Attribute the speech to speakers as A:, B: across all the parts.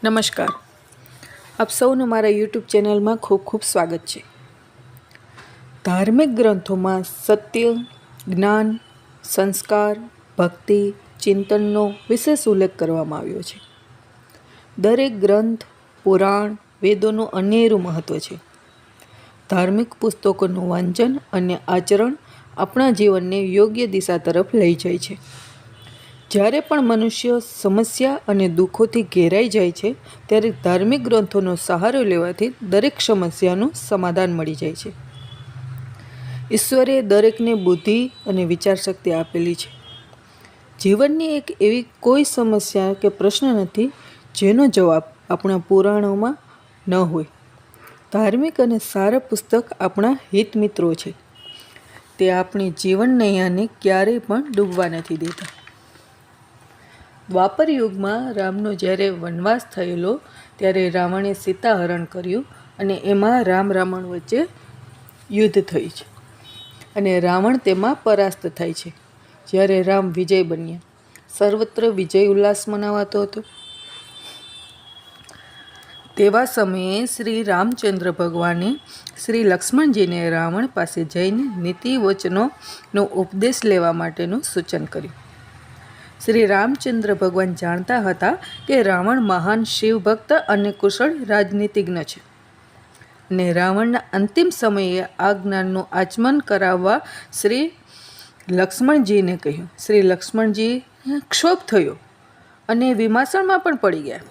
A: નમસ્કાર, આપ સૌનું મારા યુટ્યુબ ચેનલમાં ખૂબ ખૂબ સ્વાગત છે. ધાર્મિક ગ્રંથોમાં સત્ય, જ્ઞાન, સંસ્કાર, ભક્તિ, ચિંતનનો વિશેષ ઉલ્લેખ કરવામાં આવ્યો છે. દરેક ગ્રંથ, પુરાણ, વેદોનું અનેરું મહત્ત્વ છે. ધાર્મિક પુસ્તકોનું વાંચન અને આચરણ આપણા જીવનને યોગ્ય દિશા તરફ લઈ જાય છે. જ્યારે પણ મનુષ્ય સમસ્યા અને દુઃખોથી ઘેરાઈ જાય છે, ત્યારે ધાર્મિક ગ્રંથોનો સહારો લેવાથી દરેક સમસ્યાનું સમાધાન મળી જાય છે. ઈશ્વરે દરેકને બુદ્ધિ અને વિચારશક્તિ આપેલી છે. જીવનની એક એવી કોઈ સમસ્યા કે પ્રશ્ન નથી જેનો જવાબ આપણા પુરાણોમાં ન હોય. ધાર્મિક અને સારા પુસ્તક આપણા હિત મિત્રો છે. તે આપણી જીવન નૈયાને ક્યારેય પણ ડૂબવા નથી દેતા. દ્વાપર યુગમાં રામનો જ્યારે વનવાસ થયેલો ત્યારે રાવણે સીતા હરણ કર્યું અને એમાં રાવણ વચ્ચે યુદ્ધ થઈ છે અને રાવણ તેમાં પરાસ્ત થાય છે. જ્યારે રામ વિજય બન્યા, સર્વત્ર વિજય ઉલ્લાસ મનાવાતો હતો. તેવા સમયે શ્રી રામચંદ્ર ભગવાને શ્રી લક્ષ્મણજીને રાવણ પાસે જઈને નીતિ વચનોનો ઉપદેશ લેવા માટેનું સૂચન કર્યું. શ્રી રામચંદ્ર ભગવાન જાણતા હતા કે રાવણ મહાન શિવ ભક્ત અને કુશળ રાજનીતિજ્ઞ છે અને રાવણના અંતિમ સમયે આ જ્ઞાનનું આચમન કરાવવા શ્રી લક્ષ્મણજીને કહ્યું. શ્રી લક્ષ્મણજી ક્ષોભ થયો અને વિમાસણમાં પણ પડી ગયા.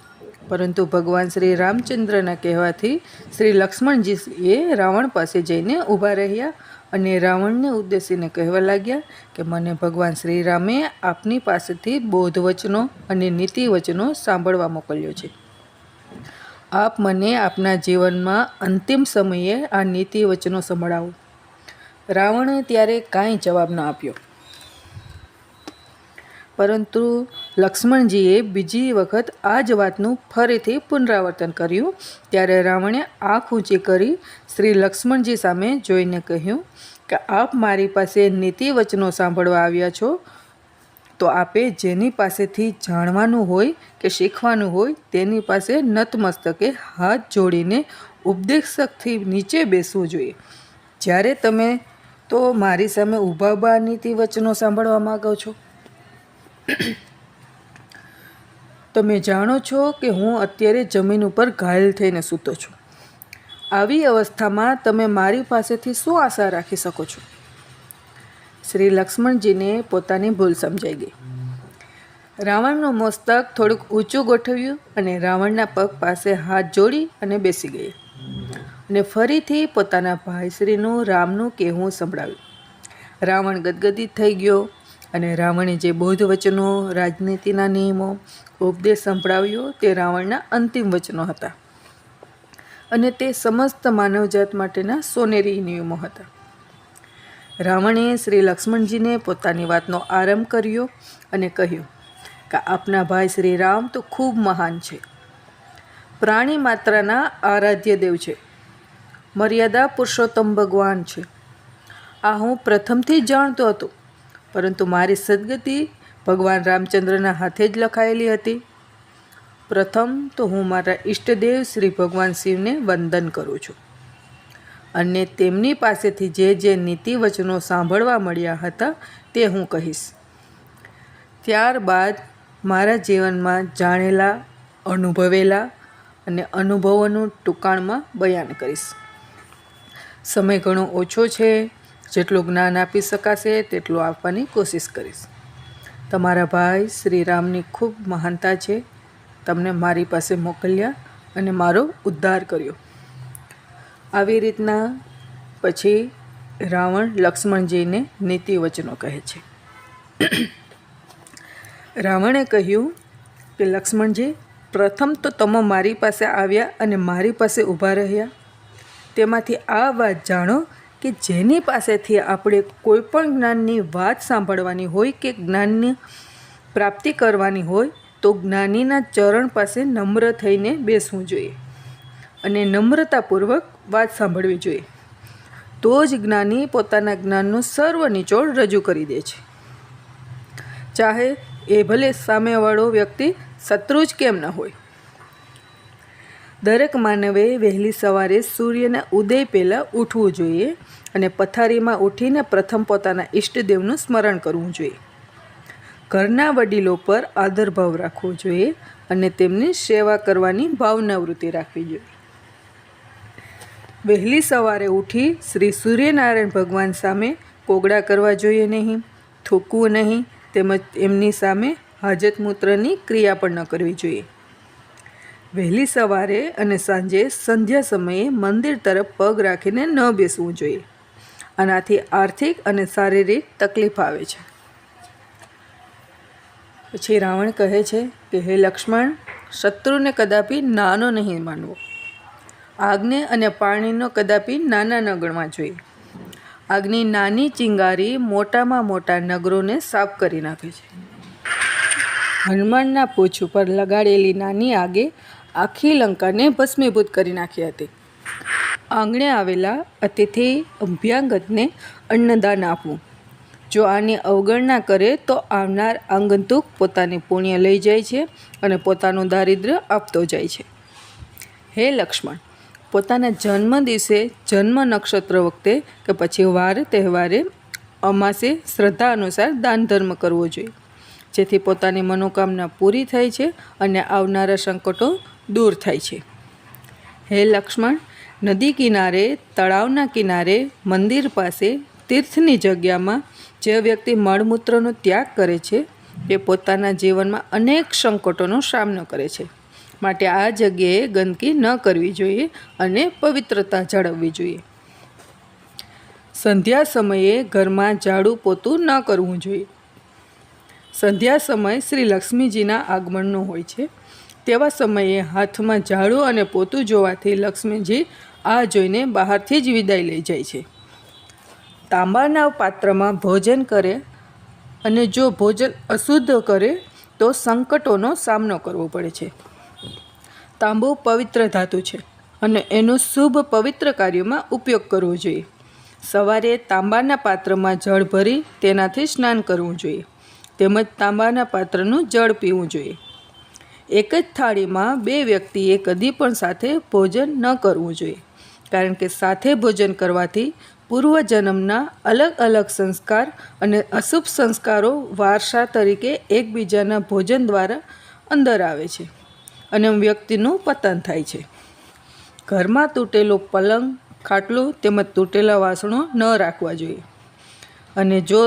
A: પરંતુ ભગવાન શ્રી રામચંદ્રના કહેવાથી શ્રી લક્ષ્મણજીએ રાવણ પાસે જઈને ઊભા રહ્યા અને રાવણને ઉદ્દેશીને કહેવા લાગ્યા કે મને ભગવાન શ્રી રામે આપની પાસેથી બોધ વચનો અને નીતિ વચનો સાંભળવા મોકલ્યો છે. આપ મને આપના જીવનમાં અંતિમ સમયે આ નીતિ વચનો સંભળાવો. રાવણે ત્યારે કાંઈ જવાબ ન આપ્યો, પરંતુ લક્ષ્મણજીએ બીજી વખત આ જ વાતનું ફરીથી પુનરાવર્તન કર્યું. ત્યારે રાવણે આંખ ઊંચી કરી શ્રી લક્ષ્મણજી સામે જોઈને કહ્યું કે આપ મારી પાસે નીતિ વચનો સાંભળવા આવ્યા છો, તો આપે જેની પાસેથી જાણવાનું હોય કે શીખવાનું હોય તેની પાસે નતમસ્તકે હાથ જોડીને ઉપદેશકથી નીચે બેસવું જોઈએ. જ્યારે તમે તો મારી સામે ઊભા નીતિ વચનો સાંભળવા માગો છો. તમે જાણો છો કે હું અત્યારે જમીન ઉપર ઘાયલ થઈને સૂતો છું. આવી અવસ્થામાં તમે મારી પાસેથી શું આશા રાખી શકો છો? શ્રી લક્ષ્મણજીને પોતાની ભૂલ સમજાઈ ગઈ. રાવણનું મસ્તક થોડુંક ઊંચું ગોઠવ્યું અને રાવણના પગ પાસે હાથ જોડી અને બેસી ગયા અને ફરીથી પોતાના ભાઈશ્રીનું રામનું કહેવું સંભળાવ્યું. રાવણ ગદગદિત થઈ ગયો અને રાવણે જે બોધ વચનો, રાજનીતિના નિયમો, ઉપદેશ સંભળાવ્યો તે રાવણના અંતિમ વચનો હતા અને તે સમસ્ત માનવજાત માટેના સોનેરી નિયમો હતા. રાવણે શ્રી લક્ષ્મણજીને પોતાની વાતનો આરંભ કર્યો અને કહ્યું કે આપના ભાઈ શ્રી રામ તો ખૂબ મહાન છે, પ્રાણી માત્રના આરાધ્ય દેવ છે, મર્યાદા પુરુષોત્તમ ભગવાન છે. આ હું પ્રથમથી જ જાણતો હતો, પરંતુ મારી સદગતિ ભગવાન રામચંદ્રના હાથે જ લખાયેલી હતી. પ્રથમ તો હું મારા ઈષ્ટદેવ શ્રી ભગવાન શિવને વંદન કરું છું અને તેમની પાસેથી જે નીતિ વચનો સાંભળવા મળ્યા હતા તે હું કહીશ. ત્યારબાદ મારા જીવનમાં જાણેલા, અનુભવેલા અને અનુભવોનું ટૂંકાણમાં બયાન કરીશ. સમય ઘણો ઓછો છે, જેટલું જ્ઞાન આપી શકાશે તેટલું આપવાની કોશિશ કરીશ. તમારા ભાઈ શ્રી રામની ખૂબ મહાનતા છે. તમને મારી પાસે મોકલ્યા અને મારો ઉદ્ધાર કર્યો. આવી રીતના પછી રાવણ લક્ષ્મણજીને નીતિ વચનો કહે છે. રાવણે કહ્યું કે લક્ષ્મણજી, પ્રથમ તો તમે મારી પાસે આવ્યા અને મારી પાસે ઊભા રહ્યા. તેમાંથી આ વાત જાણો કે જેની પાસેથી આપણે કોઈ પણ જ્ઞાનની વાત સાંભળવાની હોય કે જ્ઞાનની પ્રાપ્તિ કરવાની હોય તો જ્ઞાનીના ચરણ પાસે નમ્ર થઈને બેસવું જોઈએ અને નમ્રતાપૂર્વક વાત સાંભળવી જોઈએ. તો જ જ્ઞાની પોતાના જ્ઞાનનું સર્વ નિચોડ રજૂ કરી દે છે. ચાહે એ ભલે સામેવાળો વ્યક્તિ શત્રુ જ કેમ ન હોય. દરેક માનવે વહેલી સવારે સૂર્યના ઉદય પહેલાં ઉઠવું જોઈએ અને પથારીમાં ઉઠીને પ્રથમ પોતાના ઈષ્ટદેવનું સ્મરણ કરવું જોઈએ. ઘરના વડીલો પર આદરભાવ રાખવો જોઈએ અને તેમની સેવા કરવાની ભાવનાવૃત્તિ રાખવી જોઈએ. વહેલી સવારે ઉઠી શ્રી સૂર્યનારાયણ ભગવાન સામે કોગળા કરવા જોઈએ નહીં, થૂકવું નહીં, તેમજ એમની સામે હાજતમૂત્રની ક્રિયા પણ ન કરવી જોઈએ. વહેલી સવારે અને સાંજે સંધ્યા સમયે મંદિર તરફ પગ રાખીને ન બેસવું જોઈએ. આનાથી આર્થિક અને શારીરિક તકલીફ આવે છે. પછી રાવણ કહે છે કે હે લક્ષ્મણ, શત્રુને કદાપી નાનો નહીં માનવો. આગને અને પાણીનો કદાપી નાના ન ગણવા જોઈએ. આગની નાની ચિંગારી મોટામાં મોટા નગરોને સાફ કરી નાખે છે. હનુમાનના પૂંછ ઉપર લગાડેલી નાની આગે આખી લંકાને ભસ્મીભૂત કરી નાખી હતી. આંગણે આવેલા અતિથિ અભ્યાગતને અન્નદાન આપવું. જો આની અવગણના કરે તો આવનાર આગંતુક પોતાની પુણ્ય લઈ જાય છે અને પોતાનું દારિદ્ર્ય આપતો જાય છે. હે લક્ષ્મણ, પોતાના જન્મ દિવસે, જન્મ નક્ષત્ર વખતે કે પછી વાર તહેવારે અમાસે શ્રદ્ધા અનુસાર દાન ધર્મ કરવો જોઈએ, જેથી પોતાની મનોકામના પૂરી થાય છે અને આવનારા સંકટો દૂર થાય છે. હે લક્ષ્મણ, નદી કિનારે, તળાવના કિનારે, મંદિર પાસે, તીર્થની જગ્યામાં જે વ્યક્તિ મળમૂત્રનો ત્યાગ કરે છે તે પોતાના જીવનમાં અનેક સંકટોનો સામનો કરે છે. માટે આ જગ્યાએ ગંદકી ન કરવી જોઈએ અને પવિત્રતા જાળવવી જોઈએ. સંધ્યા સમયે ઘરમાં ઝાડુ પોતું ન કરવું જોઈએ. સંધ્યા સમય શ્રી લક્ષ્મીજીના આગમનનો હોય છે. તેવા સમયે હાથમાં ઝાડુ અને પોતું જોવાથી લક્ષ્મીજી આ જોઈને બહારથી જ વિદાય લઈ જાય છે. તાંબાના પાત્રમાં ભોજન કરે અને જો ભોજન અશુદ્ધ કરે તો સંકટોનો સામનો કરવો પડે છે. તાંબુ પવિત્ર ધાતુ છે અને એનો શુભ પવિત્ર કાર્યોમાં ઉપયોગ કરવો જોઈએ. સવારે તાંબાના પાત્રમાં જળ ભરી તેનાથી સ્નાન કરવું જોઈએ, તેમજ તાંબાના પાત્રનું જળ પીવું જોઈએ. એક જ થાળીમાં બે વ્યક્તિએ કદી પણ સાથે ભોજન ન કરવું જોઈએ, કારણ કે સાથે ભોજન કરવાથી પૂર્વજન્મના અલગ અલગ સંસ્કાર અને અશુભ સંસ્કારો વારસા તરીકે એકબીજાના ભોજન દ્વારા અંદર આવે છે અને વ્યક્તિનું પતન થાય છે. ઘરમાં તૂટેલો પલંગ, ખાટલું તેમજ તૂટેલા વાસણો ન રાખવા જોઈએ અને જો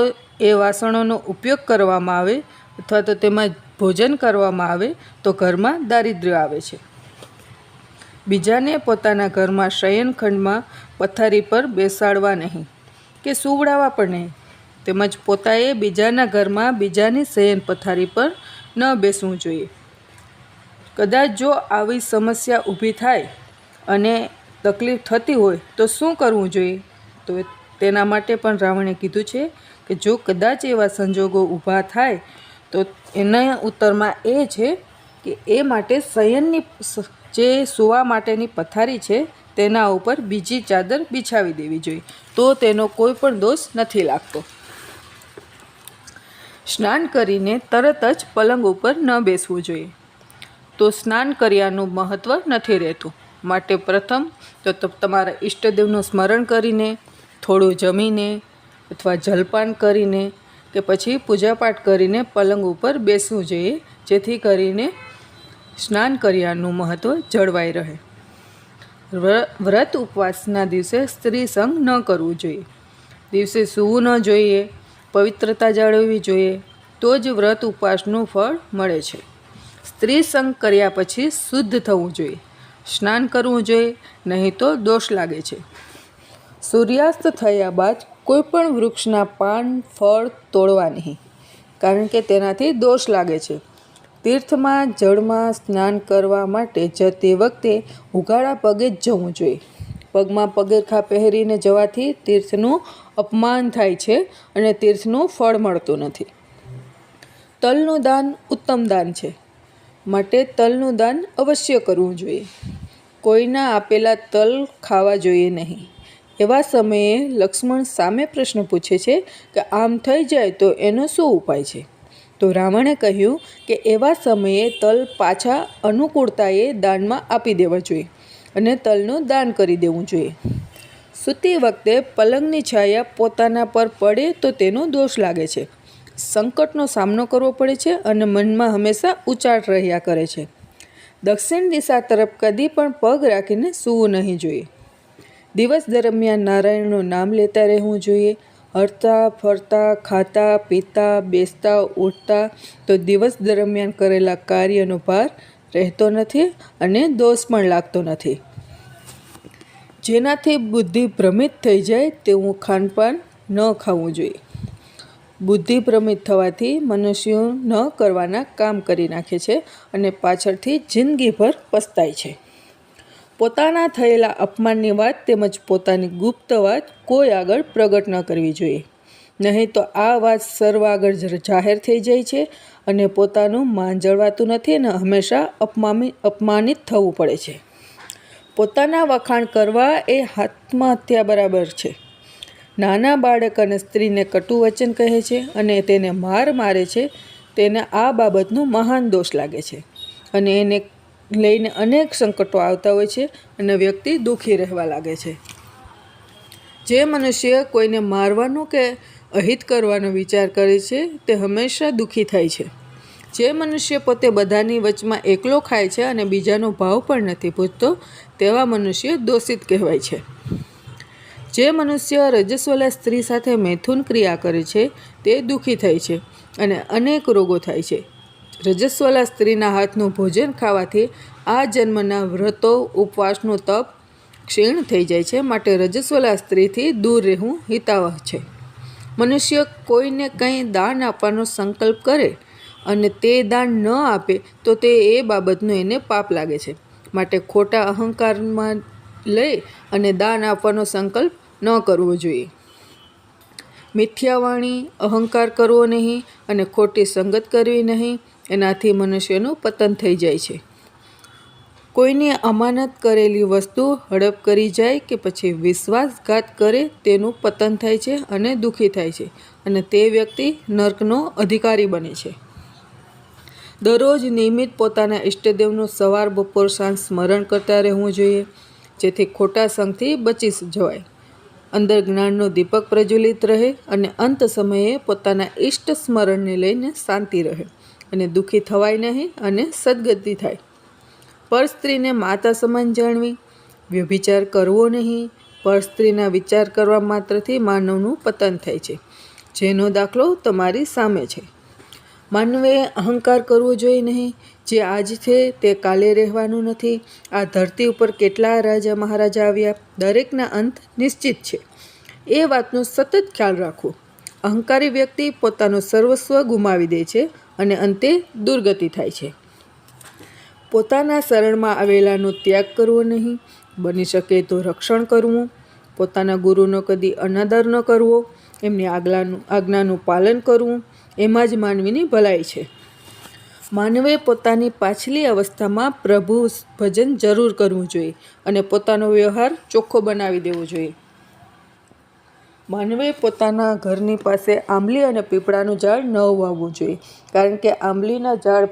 A: એ વાસણોનો ઉપયોગ કરવામાં આવે અથવા તો તેમાં ભોજન કરવામાં આવે તો ઘરમાં દારિદ્ર્ય આવે છે. બીજાને પોતાના ઘરમાં શયનખંડમાં પથારી પર બેસાડવા નહીં કે સુવડાવવા પણ નહીં, તેમજ પોતાએ બીજાના ઘરમાં બીજાની શયન પથારી પર ન બેસવું જોઈએ. કદાચ જો આવી સમસ્યા ઊભી થાય અને તકલીફ થતી હોય તો શું કરવું જોઈએ? તો તેના માટે પણ રાવણે કીધું છે કે જો કદાચ એવા સંજોગો ઊભા થાય તો એના ઉત્તરમાં એ છે કે એ માટે શયનની જે સૂવા માટેની પથારી છે તેના ઉપર બીજી ચાદર બિછાવી દેવી જોઈએ, તો તેનો કોઈ પણ દોષ નથી લાગતો. સ્નાન કરીને તરત જ પલંગ ઉપર ન બેસવું જોઈએ. તો સ્નાન કર્યાનું મહત્ત્વ નથી રહેતું. માટે પ્રથમ તો તમારા ઈષ્ટદેવનું સ્મરણ કરીને, થોડું જમીને અથવા જલપાન કરીને કે પછી પૂજાપાઠ કરીને પલંગ ઉપર બેસવું જોઈએ, જેથી કરીને સ્નાન કર્યાનું મહત્ત્વ જળવાઈ રહે. વ્રત ઉપવાસના દિવસે સ્ત્રી સંગ ન કરવું જોઈએ. દિવસે સૂવું ન જોઈએ, પવિત્રતા જાળવવી જોઈએ, તો જ વ્રત ઉપવાસનું ફળ મળે છે. સ્ત્રી સંગ કર્યા પછી શુદ્ધ થવું જોઈએ, સ્નાન કરવું જોઈએ, નહીં તો દોષ લાગે છે. સૂર્યાસ્ત થયા બાદ કોઈ પણ વૃક્ષના પાન, ફળ તોડવા નહીં, કારણ કે તેનાથી દોષ લાગે છે. તીર્થમાં જળમાં સ્નાન કરવા માટે જતી વખતે ઉઘાડા પગે જ જવું જોઈએ. પગમાં પગરખાં પહેરીને જવાથી તીર્થનું અપમાન થાય છે અને તીર્થનું ફળ મળતું નથી. તલનું દાન ઉત્તમ દાન છે, માટે તલનું દાન અવશ્ય કરવું જોઈએ. કોઈના આપેલા તલ ખાવા જોઈએ નહીં. એવા સમયે લક્ષ્મણ સામે પ્રશ્ન પૂછે છે કે આમ થઈ જાય તો એનો શું ઉપાય છે? તો રાવણે કહ્યું કે એવા સમયે તલ પાછા અનુકૂળતાએ દાનમાં આપી દેવા જોઈએ અને તલનું દાન કરી દેવું જોઈએ. સૂતી વખતે પલંગની છાયા પોતાના પર પડે તો તેનો દોષ લાગે છે. સંકટનો સામનો કરવો પડે છે અને મનમાં હંમેશા ઉચાટ રહ્યા કરે છે. દક્ષિણ દિશા તરફ કદી પણ પગ રાખીને સૂવું નહીં જોઈએ. દિવસ દરમિયાન નારાયણનું નામ લેતા રહેવું જોઈએ. હરતા ફરતા, ખાતા પીતા, બેસતા ઉઠતા તો દિવસ દરમિયાન કરેલા કાર્યનો ભાર રહેતો નથી અને દોષ પણ લાગતો નથી. જેનાથી બુદ્ધિ ભ્રમિત થઈ જાય તેવું ખાનપાન ન ખાવું જોઈએ. બુદ્ધિ ભ્રમિત થવાથી મનુષ્યો ન કરવાના કામ કરી નાખે છે અને પાછળથી જિંદગીભર પસ્તાય છે. પોતાના થયેલા અપમાનની વાત તેમજ પોતાની ગુપ્ત વાત કોઈ આગળ પ્રગટ ન કરવી જોઈએ. નહીં તો આ વાત સર્વ આગળ જાહેર થઈ જાય છે અને પોતાનું માન જળવાતું નથી અને હંમેશા અપમાનિત થવું પડે છે. પોતાના વખાણ કરવા એ આત્મહત્યા બરાબર છે. નાના બાળક અને સ્ત્રીને કટુ વચન કહે છે અને તેને મારે છે તેને આ બાબતનો મહાન દોષ લાગે છે અને એને લઈને અનેક સંકટો આવતા હોય છે અને વ્યક્તિ દુઃખી રહેવા લાગે છે. જે મનુષ્ય કોઈને મારવાનું કે અહિત કરવાનો વિચાર કરે છે તે હંમેશા દુઃખી થાય છે. જે મનુષ્ય પોતે બધાની વચમાં એકલો ખાય છે અને બીજાનો ભાવ પણ નથી પૂછતો તેવા મનુષ્ય દોષિત કહેવાય છે. જે મનુષ્ય રજસ્વલા સ્ત્રી સાથે મૈથુન ક્રિયા કરે છે તે દુઃખી થાય છે અને અનેક રોગો થાય છે. રજસ્વલા સ્ત્રીના હાથનું ભોજન ખાવાથી આ જન્મના વ્રતો ઉપવાસનું તપ ક્ષીણ થઈ જાય છે. માટે રજસ્વલા સ્ત્રીથી દૂર રહેવું હિતાવહ છે. મનુષ્ય કોઈને કંઈ દાન આપવાનો સંકલ્પ કરે અને તે દાન ન આપે તો તે એ બાબતનું એને પાપ લાગે છે. માટે ખોટા અહંકારમાં લઈ અને દાન આપવાનો સંકલ્પ ન કરવો જોઈએ. મિથ્યાવાણી, અહંકાર કરવો નહીં અને ખોટી સંગત કરવી નહીં. એનાથી મનુષ્યનું પતન થઈ જાય છે. કોઈની અમાનત કરેલી વસ્તુ હડપ કરી જાય કે પછી વિશ્વાસઘાત કરે તેનું પતન થાય છે અને દુઃખી થાય છે અને તે વ્યક્તિ નર્કનો અધિકારી બને છે. દરરોજ નિયમિત પોતાના ઈષ્ટદેવનું સવાર બપોર સાંજ સ્મરણ કરતા રહેવું જોઈએ જેથી ખોટા સંગથી બચી જવાય. અંદર જ્ઞાનનો દીપક પ્રજ્વલિત રહે અને અંત સમયે પોતાના ઈષ્ટ સ્મરણને લઈને શાંતિ રહે અને દુઃખી થવાય નહીં અને સદગતિ થાય. પર સ્ત્રીને માતા સમાન જાણવી. વ્યભિચાર કરવો નહીં. પર સ્ત્રીના વિચાર કરવા માત્રથી માનવનું પતન થાય છે, જેનો દાખલો તમારી સામે છે. માનવે અહંકાર કરવો જોઈએ નહીં. જે આજ છે તે કાલે રહેવાનું નથી. આ ધરતી ઉપર કેટલા રાજા મહારાજા આવ્યા, દરેકના અંત નિશ્ચિત છે. એ વાતનો સતત ખ્યાલ રાખવો. અહંકારી વ્યક્તિ પોતાનું સર્વસ્વ ગુમાવી દે છે અને અંતે દુર્ગતિ થાય છે. પોતાના શરણમાં આવેલાનો ત્યાગ કરવો નહીં. બની શકે તો રક્ષણ કરવું. પોતાના ગુરુનો કદી અનાદર ન કરવો. એમની આજ્ઞાનું પાલન કરવું. એમાં જ માનવીની ભલાઈ છે. માનવે પોતાની પાછલી અવસ્થામાં પ્રભુ ભજન જરૂર કરવું જોઈએ અને પોતાનો વ્યવહાર ચોખ્ખો બનાવી દેવો જોઈએ. માનવે પોતાના ઘરની પાસે આંબલી અને પીપળાનું ઝાડ ન વાવવું જોઈએ, કારણ કે આંબલીના ઝાડ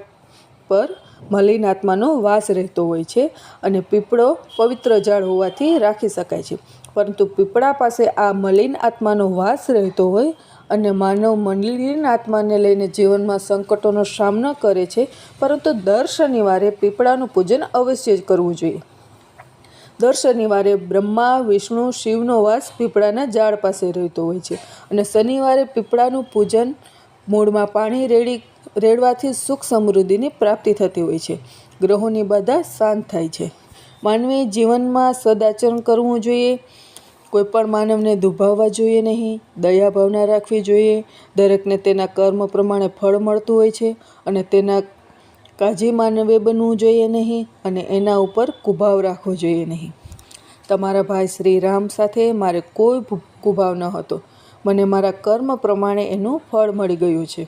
A: પર મલિન આત્માનો વાસ રહેતો હોય છે અને પીપળો પવિત્ર ઝાડ હોવાથી રાખી શકાય છે. પરંતુ પીપળા પાસે આ મલિન આત્માનો વાસ રહેતો હોય અને માનવ મલિન આત્માને લઈને જીવનમાં સંકટોનો સામનો કરે છે. પરંતુ દર શનિવારે પીપળાનું પૂજન અવશ્ય જ કરવું જોઈએ. દર શનિવારે બ્રહ્મા, વિષ્ણુ, શિવનો વાસ પીપળાના ઝાડ પાસે રહેતો હોય છે અને શનિવારે પીપળાનું પૂજન મૂળમાં પાણી રેડવાથી સુખ સમૃદ્ધિની પ્રાપ્તિ થતી હોય છે. ગ્રહોની બાધા શાંત થાય છે. માનવી જીવનમાં સદાચરણ કરવું જોઈએ. કોઈ પણ માનવને દુભાવવા જોઈએ નહીં. દયા ભાવના રાખવી જોઈએ. દરેકને તેના કર્મ પ્રમાણે ફળ મળતું હોય છે અને તેના કાજી માનવે બનવું જોઈએ નહીં અને એના ઉપર કુભાવ રાખવો જોઈએ નહીં. તમારા ભાઈ શ્રી રામ સાથે મારે કોઈ કુભાવ ન હતો. મને મારા કર્મ પ્રમાણે એનું ફળ મળી ગયું છે.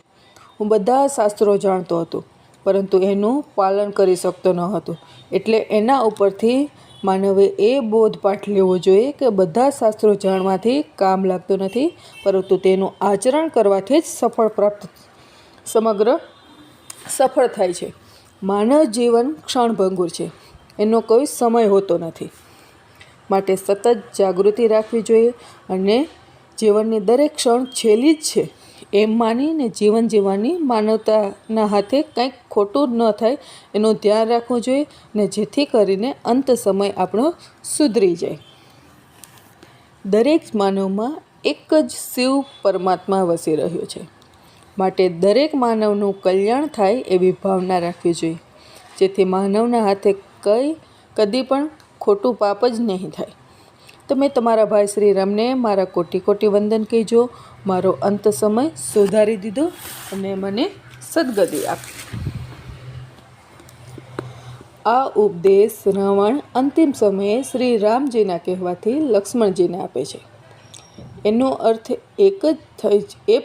A: હું બધા શાસ્ત્રો જાણતો હતો પરંતુ એનું પાલન કરી શકતો ન હતો. એટલે એના ઉપરથી માનવે એ બોધપાઠ લેવો જોઈએ કે બધા શાસ્ત્રો જાણવાથી કામ લાગતું નથી, પરંતુ તેનું આચરણ કરવાથી જ સફળ પ્રાપ્ત સમગ્ર સફળ થાય છે. માનવ જીવન ક્ષણભંગુર છે, એનો કોઈ સમય હોતો નથી. માટે સતત જાગૃતિ રાખવી જોઈએ અને જીવનની દરેક ક્ષણ છેલ્લી જ છે એમ માનીને જીવન જીવવાની માનવતાના હાથે કંઈક ખોટું ન થાય એનું ધ્યાન રાખવું જોઈએ ને જેથી કરીને અંત સમય આપણો સુધરી જાય. દરેક માનવમાં એક જ શિવ પરમાત્મા વસી રહ્યો છે. માટે દરેક માનવનું કલ્યાણ થાય એવી ભાવના રાખવી જોઈએ, જેથી માનવના હાથે કદી પણ ખોટું પાપ જ નહીં થાય. તમે તમારા ભાઈ શ્રી રામને મારા કોટી કોટી વંદન કહેજો. મારો અંત સમય સુધારી દીધો અને મને સદગતિ આપી. આ ઉપદેશ રાવણ અંતિમ સમયે શ્રી રામજીના કહેવાથી લક્ષ્મણજીને આપે છે. એનો અર્થ એ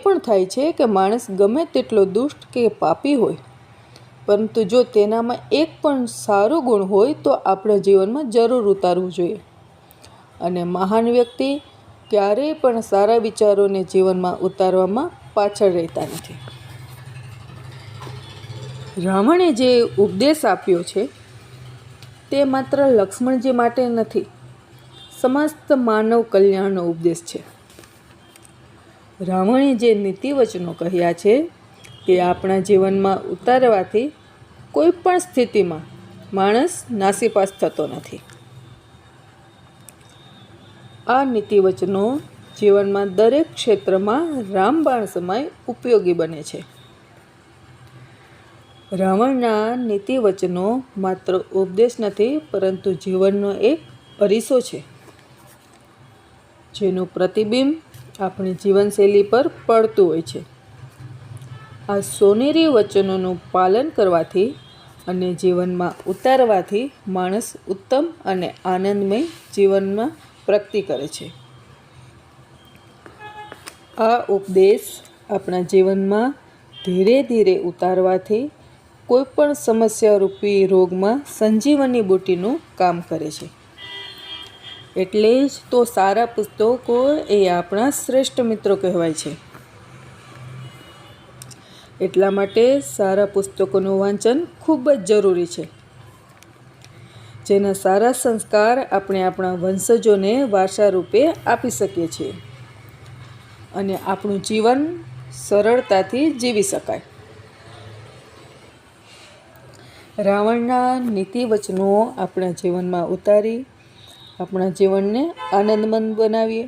A: પણ થાય છે કે માણસ ગમે તેટલો દુષ્ટ કે પાપી હોય, પરંતુ જો તેનામાં એક પણ સારો ગુણ હોય તો આપણે જીવનમાં જરૂર ઉતારવું જોઈએ. અને મહાન વ્યક્તિ ક્યારેય પણ સારા વિચારોને જીવનમાં ઉતારવામાં પાછળ રહેતા નથી. રાવણે જે ઉપદેશ આપ્યો છે તે માત્ર લક્ષ્મણજી માટે નથી, સમસ્ત માનવ કલ્યાણનો ઉપદેશ છે. રાવણે જે નીતિવચનો કહ્યા છે તે આપણા જીવનમાં ઉતારવાથી કોઈ પણ સ્થિતિમાં માણસ નાસીપાસ થતો નથી. આ નીતિવચનો જીવનમાં દરેક ક્ષેત્રમાં રામબાણ સમય ઉપયોગી બને છે. રાવણના નીતિવચનો માત્ર ઉપદેશ નથી, પરંતુ જીવનનો એક અરીસો છે, જેનું પ્રતિબિંબ આપણી જીવનશૈલી પર પડતું હોય છે. આ સોનેરી વચનોનું પાલન કરવાથી અને જીવનમાં ઉતારવાથી માણસ ઉત્તમ અને આનંદમય જીવનમાં પ્રગતિ કરે છે. આ ઉપદેશ આપણા જીવનમાં ધીરે ધીરે ઉતારવાથી કોઈપણ સમસ્યારૂપી રોગમાં સંજીવની બુટીનું કામ કરે છે. એટલે જ તો સારા પુસ્તકો એ આપણા શ્રેષ્ઠ મિત્રો કહેવાય છે. એટલા માટે સારા પુસ્તકોનું વાંચન ખૂબ જ જરૂરી છે, જેના સારા સંસ્કાર આપણે આપણા વંશજોને વારસા રૂપે આપી શકીએ છીએ અને આપણું જીવન સરળતાથી જીવી શકાય. રાવણના નીતિવચનો આપણા જીવનમાં ઉતારી આપણા જીવનને આનંદમંદ બનાવીએ.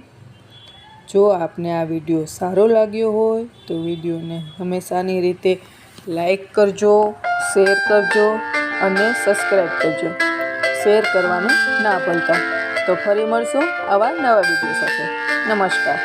A: જો આપને આ વિડીયો સારો લાગ્યો હોય તો વિડીયોને હંમેશાની રીતે લાઈક કરજો, શેર કરજો અને સબસ્ક્રાઈબ કરજો. શેર કરવાનું ના ભૂલતા. તો ફરી મળશું આવા નવા વિડીયો સાથે. નમસ્કાર.